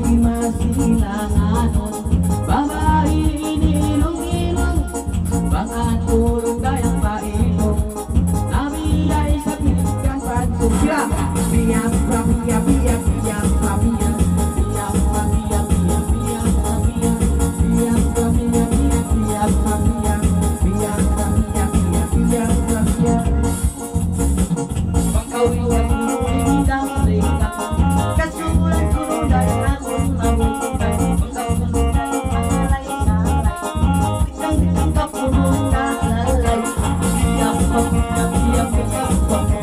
Masih langanon babae inilong-ilong bangat turun dayang pailong nabiyay sa pigang pansukya biyang pabiya biyang biyang pabiya biyang pabiya biyang biyang pabiya biyang pabiya biyang biyang pabiya biyang pabiya biyang biyang pabiya pangkawiwan inidang rika kasulan turun dayang akong mamutay pangkawiwan alay isang kapunong na lalay biyang pabiya biyang biyang pabiya